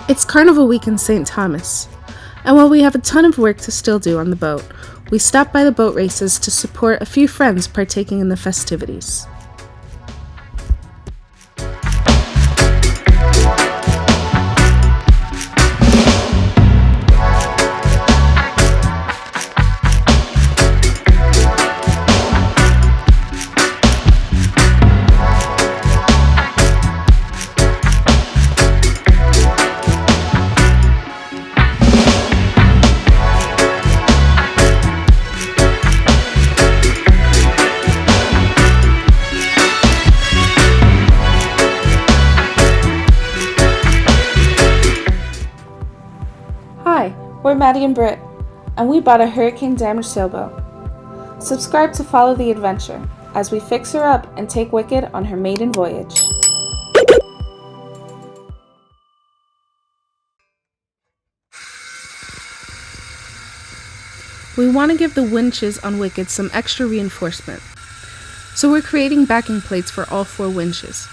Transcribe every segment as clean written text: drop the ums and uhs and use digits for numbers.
It's Carnival week in St. Thomas, and while we have a ton of work to still do on the boat, we stopped by the boat races to support a few friends partaking in the festivities. Hi, we're Maddie and Britt, and we bought a hurricane-damaged sailboat. Subscribe to follow the adventure as we fix her up and take Wicked on her maiden voyage. We want to give the winches on Wicked some extra reinforcement, so we're creating backing plates for all 4 winches.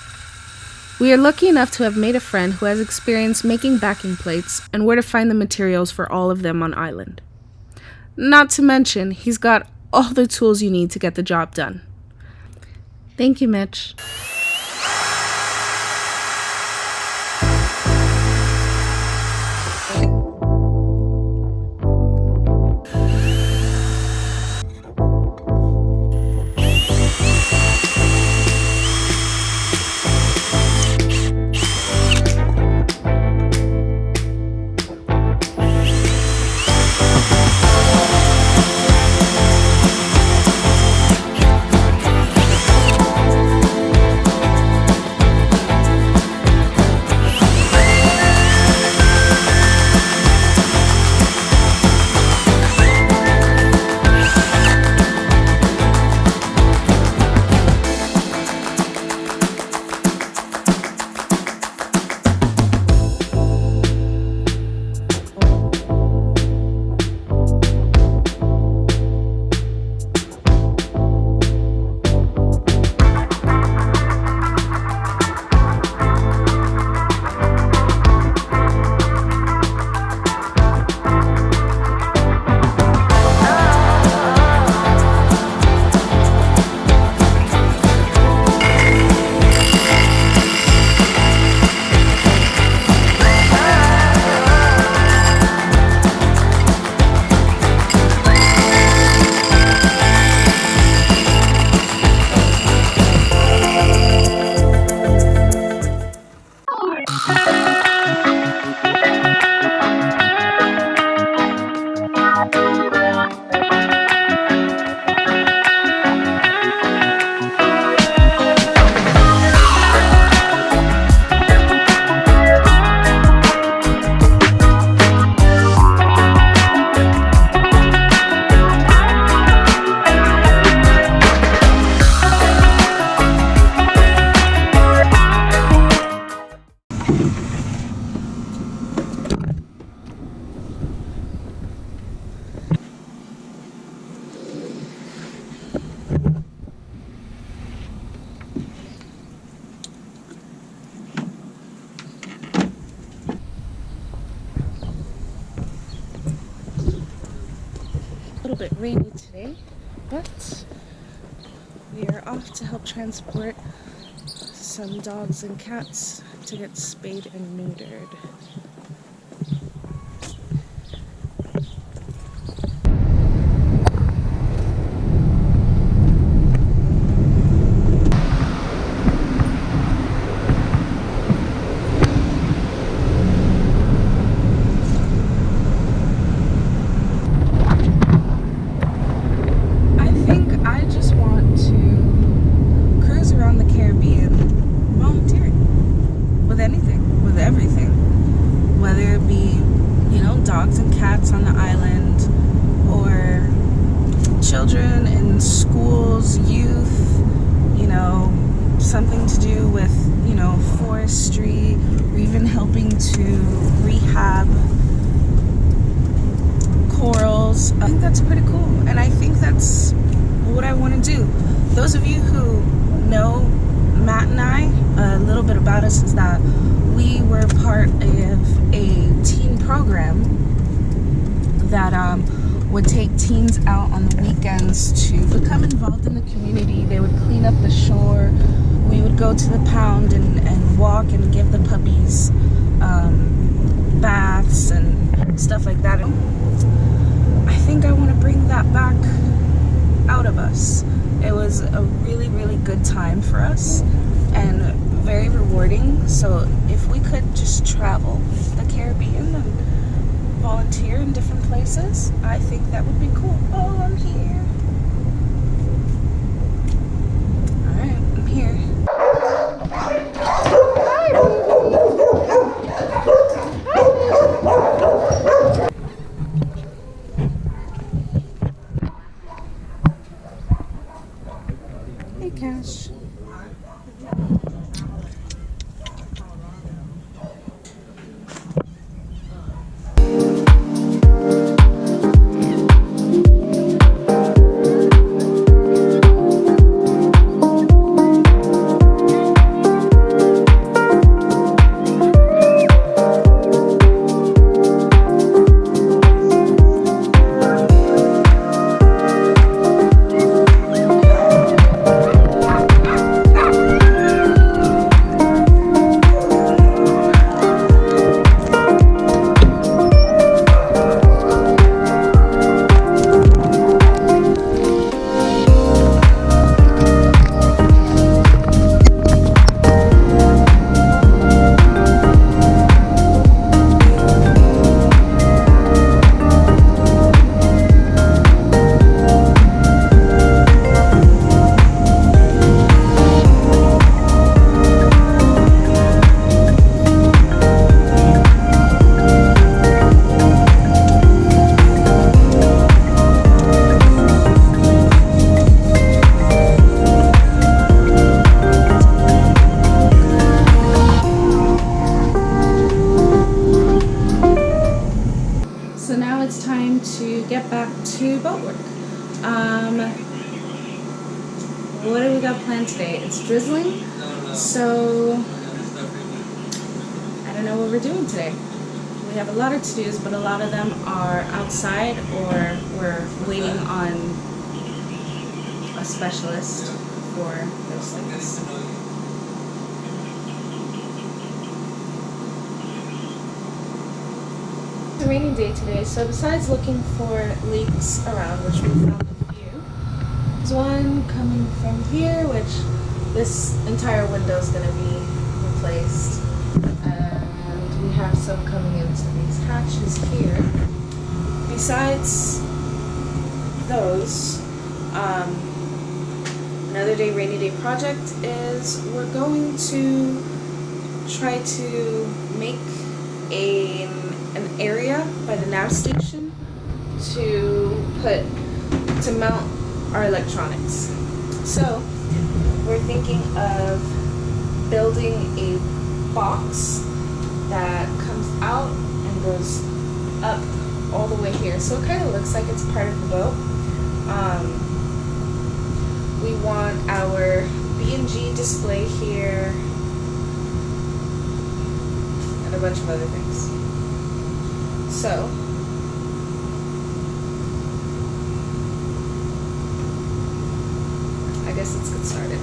We are lucky enough to have made a friend who has experience making backing plates and where to find the materials for all of them on island. Not to mention, he's got all the tools you need to get the job done. Thank you, Mitch. A little bit rainy today, but we are off to help transport some dogs and cats to get spayed and neutered. Dogs and cats on the island, or children in schools, youth, something to do with, forestry, or even helping to rehab corals. I think that's pretty cool, and I think that's what I want to do. Those of you who know Matt and I, a little bit about us is that we were part of a would take teens out on the weekends to become involved in the community. They would clean up the shore. We would go to the pound and walk and give the puppies baths and stuff like that. I think I want to bring that back out of us. It was a really, really good time for us and very rewarding. So if we could just travel the Caribbean and volunteer in different places, I think that would be cool. Oh, I'm here. Alright, I'm here. Hey, Cash. Get back to boat work. What do we got planned today? It's drizzling, so I don't know what we're doing today. We have a lot of to-dos, but a lot of them are outside or we're waiting on a specialist for those things. It's a rainy day today, so besides looking for leaks around, which we found a few, there's one coming from here, which this entire window is going to be replaced, and we have some coming into these hatches here. Besides those, another day rainy day project is we're going to try to make an area by the nav station to mount our electronics. So we're thinking of building a box that comes out and goes up all the way here. So it kind of looks like it's part of the boat. We want our B&G display here and a bunch of other things. So I guess let's get started.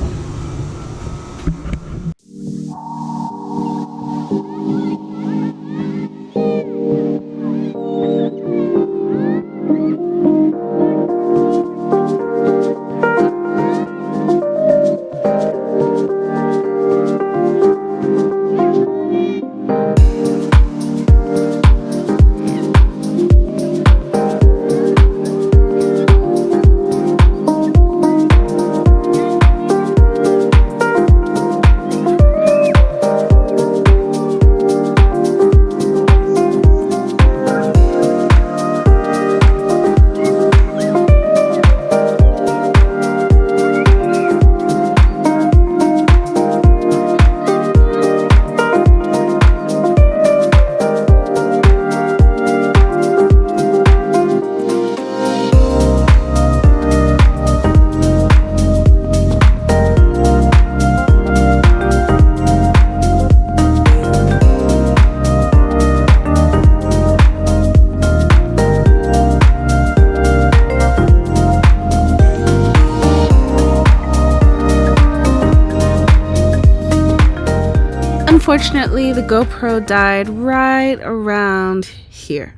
Unfortunately, the GoPro died right around here.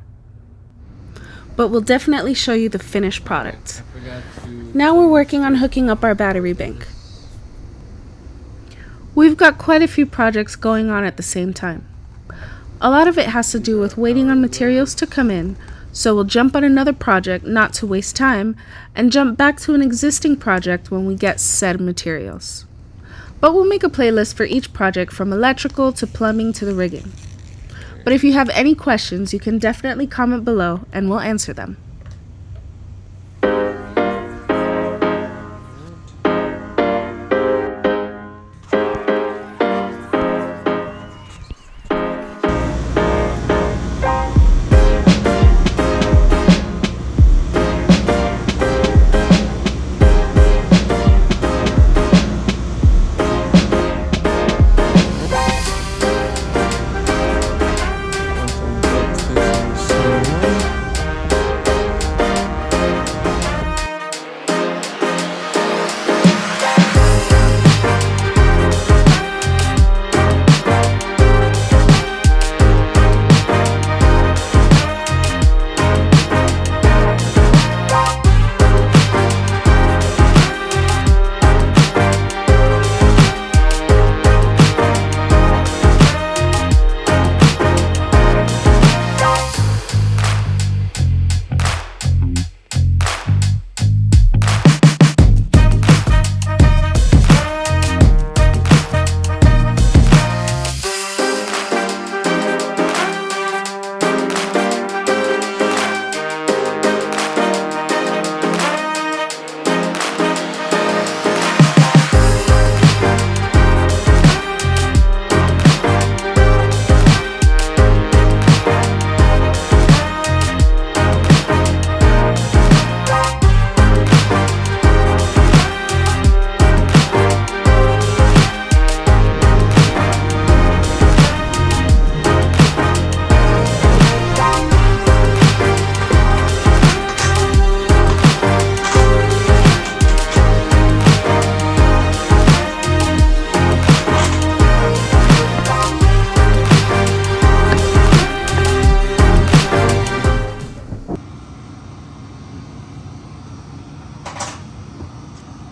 But we'll definitely show you the finished product. Now we're working on hooking up our battery bank. We've got quite a few projects going on at the same time. A lot of it has to do with waiting on materials to come in, so we'll jump on another project not to waste time, and jump back to an existing project when we get said materials. But we'll make a playlist for each project from electrical to plumbing to the rigging. But if you have any questions, you can definitely comment below and we'll answer them.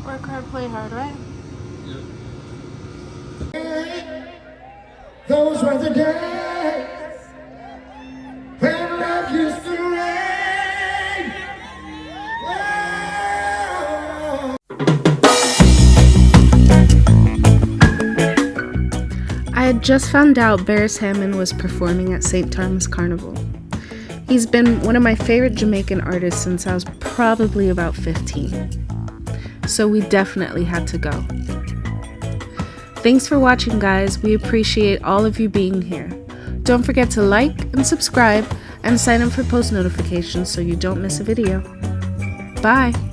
Work hard, play hard, right? Those were the days when love used to rain. I had just found out Barris Hammond was performing at St. Thomas Carnival. He's been one of my favorite Jamaican artists since I was probably about 15. So we definitely had to go. Thanks for watching, guys. We appreciate all of you being here. Don't forget to like and subscribe and sign up for post notifications so you don't miss a video. Bye!